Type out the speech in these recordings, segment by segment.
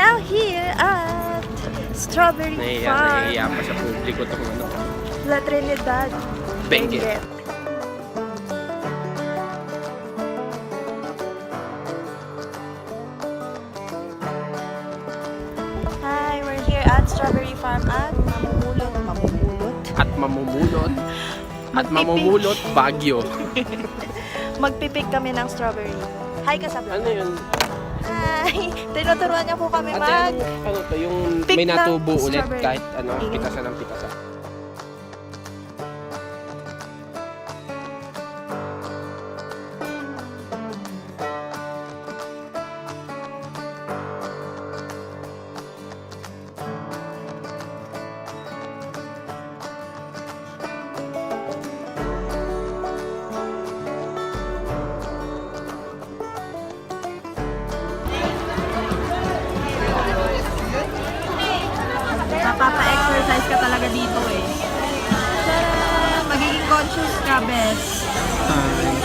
now here at Strawberry Farm. Nahiya pa sa publiko itong ano. La Trinidad. Benguet. Hi, we're here at Strawberry Farm at mamumulot Baguio. Magpipik kami ng strawberry. Hi, kasama. Ano yun? Hi! Tinuturuan niya po kami Ano to? Yung pick may natubo ng ulit strawberry. kahit ano, pitasan ng pitasan. Napapa-exercise ka talaga dito eh. Tara! Magiging conscious ka, bes.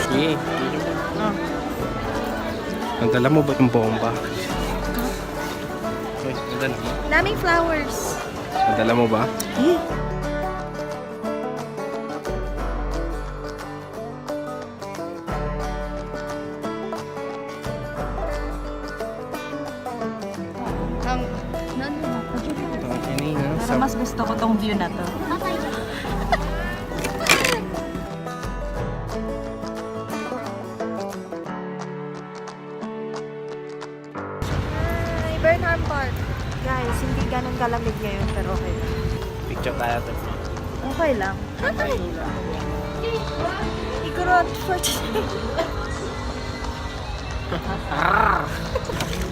Okay. Ang dala mo ba yung bomba? Uy, ang dala. Daming flowers. Ang dala mo ba? Pero mas gusto ko tong view na to. Hi, Burnham Park. Guys, hindi ganun kalamig ngayon pero okay lang. Picture tayo to. Okay lang. Hi! Ikurot for today.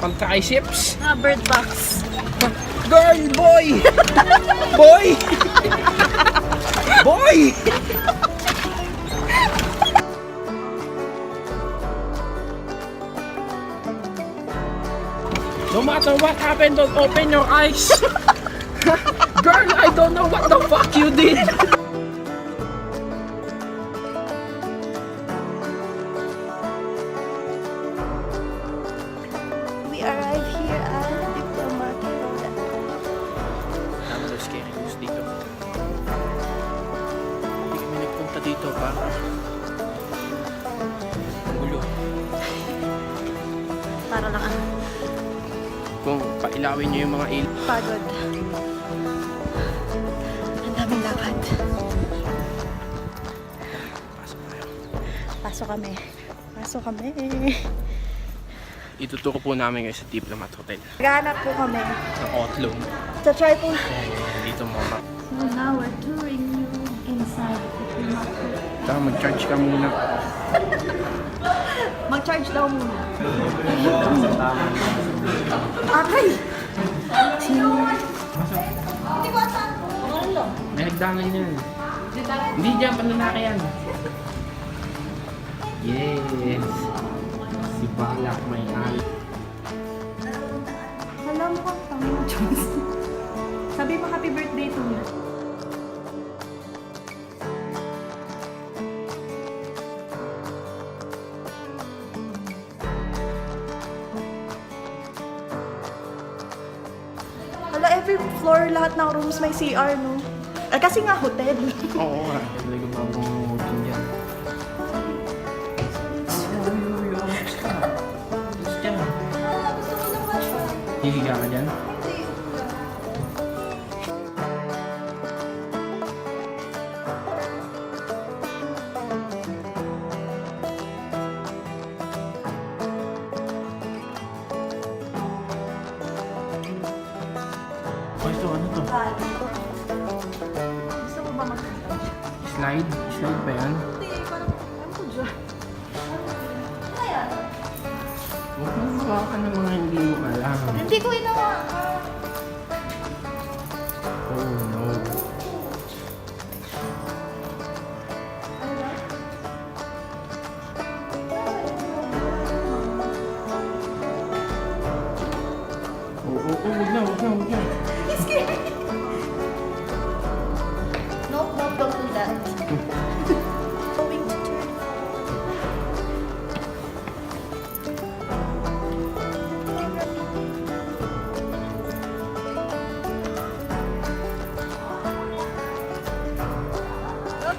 Pagka-isips. Bird box. Girl! Boy! Boy! Boy! No matter what happened, don't open your eyes. Girl, I don't know what the fuck you did. We arrive here at Diplomatic. Tama daw, scary news dito. Hindi kami nagpunta dito para gulo. Para lang ano. Kung pailawin nyo yung mga Pagod. Ang daming lakad. Pasok tayo. Pasok kami. Ituturo po namin kayo sa Diplomat Hotel. Naghahanap po kami. Ng Otlong. So try po. Dito mo ma. So now we're touring you inside the Diplomatic. Saka mag-charge ka muna. Mag-charge daw muna. Aray! Hindi ko asan. May hagdangan yan. Hindi dyan, panlalaki yan. Yes. Si Balak may al. Alam mo kang Panginoon Diyos. Sabi mo happy birthday to me. Hala, every floor, lahat ng rooms may CR, no? Kasi nga hotel. Oo nga. Talaga bagong hotel dyan. Gusto ko ng wifi. Hihiga ka dyan? Ito, ano to? Gusto ko ba magpunta? Slide? Slide ba yan? Hindi, parang, ano ko dyan? Ano yan? Huwag mo hawakan ng mga hindi mo alam. Hindi ko inawa. Oh no. Huwag na. It's scary. Nope, don't do that. Going to turn.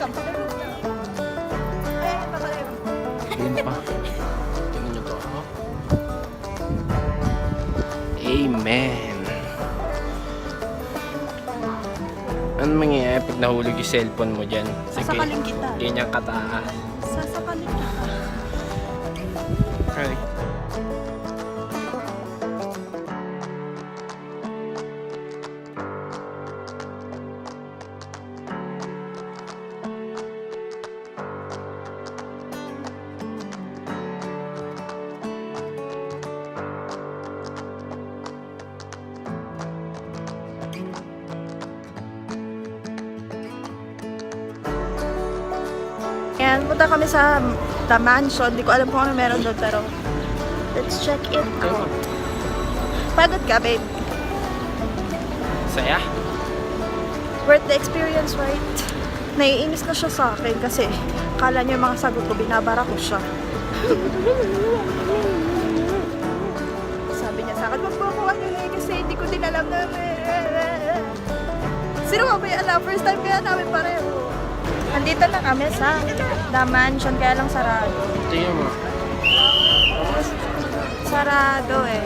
Welcome to the rooftop. Ay, papalay mo. Yun pa. Tingnan nyo to. Oh. Amen. Ano mangyayari pag nahulog yung cellphone mo dyan? Sasakalin kita. Ganyan kataas. Sasakalin kita. Ay. Ayan, punta kami sa The Mansion. Hindi ko alam kung ano meron doon, pero let's check it out. Pagod ka, babe? Saya? Worth the experience, right? Naiinis na siya sa akin kasi kala niya yung mga sagot ko, binabara ko siya. Sabi niya sa akin, wag mo ako ano kasi hindi ko din alam na sino ba may alam? First time kaya namin pareho. Nandito na kami sa The Mansion, kaya lang sarado. Tingnan mo. Sarado eh.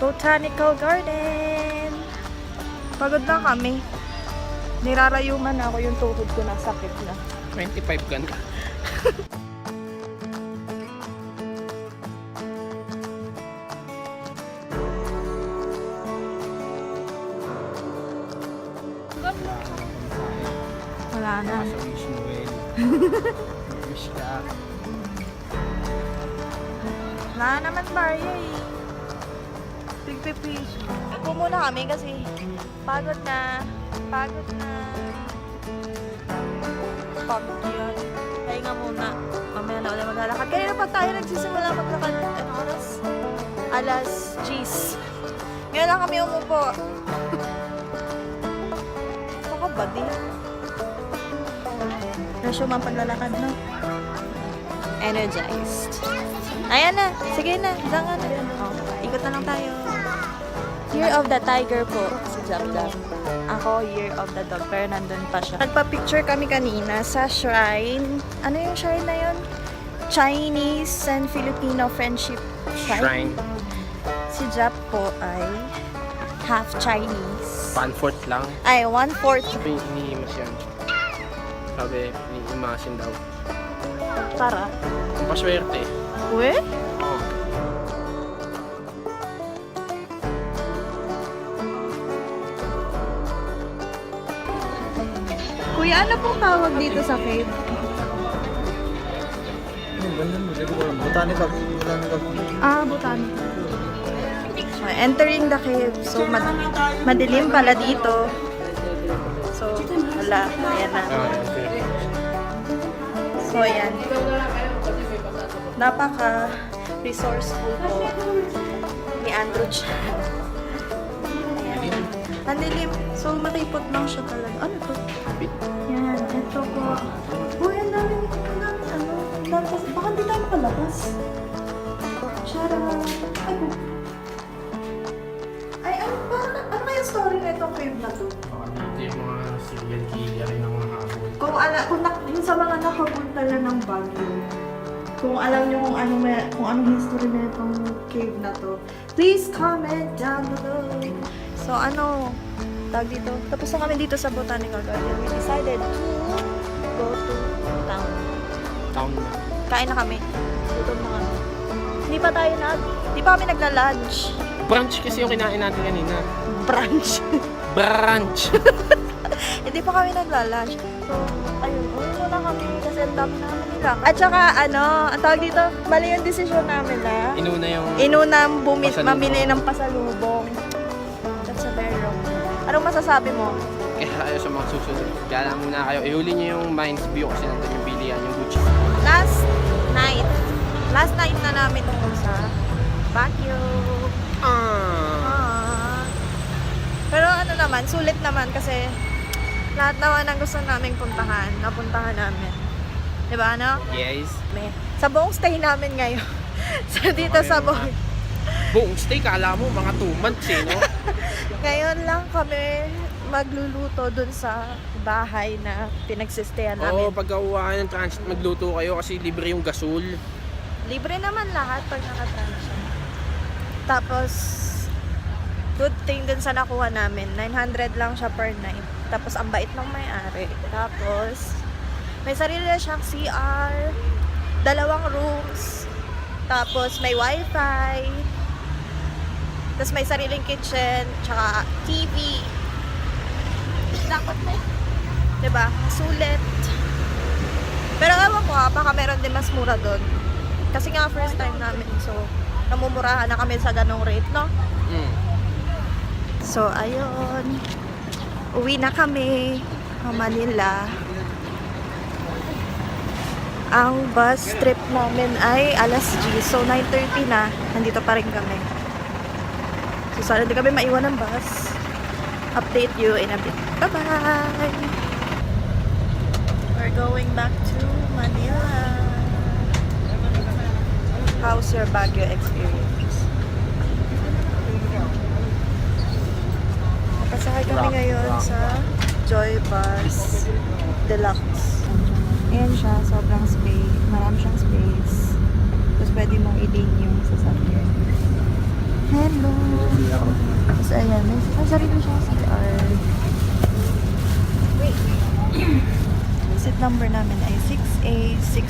Botanical Garden. Pagod na kami. Nirarayuman ako, yung tuhod ko nasakit na. 25 ka na. Wala na. Sa wish mo eh. Wish ka. Wala naman barya eh. Pigpipis. Ako muna kami kasi pagod na. Pagod na. Pagod yan. Pahinga muna. Mamaya na ulit maglalakad. Kanina pa tayo nagsisimula maglakad. Ano oras? Alas 10. Ngayon lang kami umupo. Ako ba din? Rasyo man paglalakad, no? Energized. Ayan na. Sige na. Dangan na. Oh, ikot na lang tayo. Year of the Tiger po. Si Jamjam. Ako, Year of the Dog. Pero nandun pa siya. Nagpa-picture kami kanina sa shrine. Ano yung shrine na yun? Chinese and Filipino Friendship Shrine. Shrine. Si Jap po ay half Chinese. 1/4 lang. Ay, 1/4. Sabi, iniimas yan. Sabi, iniimasin daw. Para. Ang paswerte. Uwe? Oo. Kuya, ano pong tawag dito sa cave? Botanical. Ah, botanical. So, entering the cave. So, madilim pala dito. So, wala. Ayan na. Okay. So, ayan. Napaka-resourceful po ni Andrew Chan. Ayan. Ang dilim. So, makipot lang siya talaga. Ano to? Yan. Ito po. Uy, ang dami. Ang dami. Ano? Ang dami kasi. Baka hindi tayo makalabas. Charot. Ay, po. Ay, ano kaya story na itong cave na to? Baka dito yung mga serial killer ng mga habol. Kung sa mga nakapunta na ng Baguio, kung alam niyo kung anong history na itong cave na to, please comment down below. So tawag dito, tapos na kami dito sa Botanical Garden. We decided to go to town. Town na. Kain na kami. Gutom na kami. Hindi pa kami nagla-lunch. Brunch kasi yung kinain natin kanina. Brunch. Brunch! Hindi pa kami nagla-lunch. So, ayun, uwi muna kami kasi ang dami namin nila. At saka, ang tawag dito, mali yung desisyon namin na inunang mamili ng pasalubong. That's a very wrong. Anong masasabi mo? Kaya kayo sa mga susunod. Kaya lang muna kayo. Ihuli nyo yung Minds View kasi nandun yung bilihan, yung Gucci. Last night na namin tungkol sa Baguio. Pero ano naman, sulit naman kasi lahat naman ang gusto naming puntahan, napuntahan namin. Diba, ano? Yes. Sa buong stay namin ngayon. So, dito sa Buong stay, kala mo mga 2 months eh, no? Ngayon lang kami magluluto dun sa bahay na pinagsistayan Oo, namin. pagka uwahan ng transit, magluto kayo kasi libre yung gasol. Libre naman lahat pag nakatransya. Tapos, good thing dun sa nakuha namin, 900 lang siya per night. Tapos, ang bait ng may-ari. Tapos, may sarili na siyang CR, 2 rooms, tapos may wifi, tapos may sariling kitchen, tsaka TV. Dapat na diba? Sulit. Pero ewan ko baka meron din mas mura doon. Kasi nga first time namin, so namumurahan na kami sa ganong rate, no? So, ayun. Uwi na kami sa Manila. Ang bus trip namin ay alas 10. So, 9:30 na. Nandito pa rin kami. So, sana hindi kami maiwan ng bus. Update you in a bit. Bye-bye! We're going back to Manila. How's your Baguio experience? Nakasakay kami ngayon sa Joybus Deluxe. Ayan siya, sobrang space. Marami siyang space. Tapos pwede mong i-link yung sasakyan. Hello! Tapos ayan, may sarili siyang CR. Wait. Seat number namin ay 6A6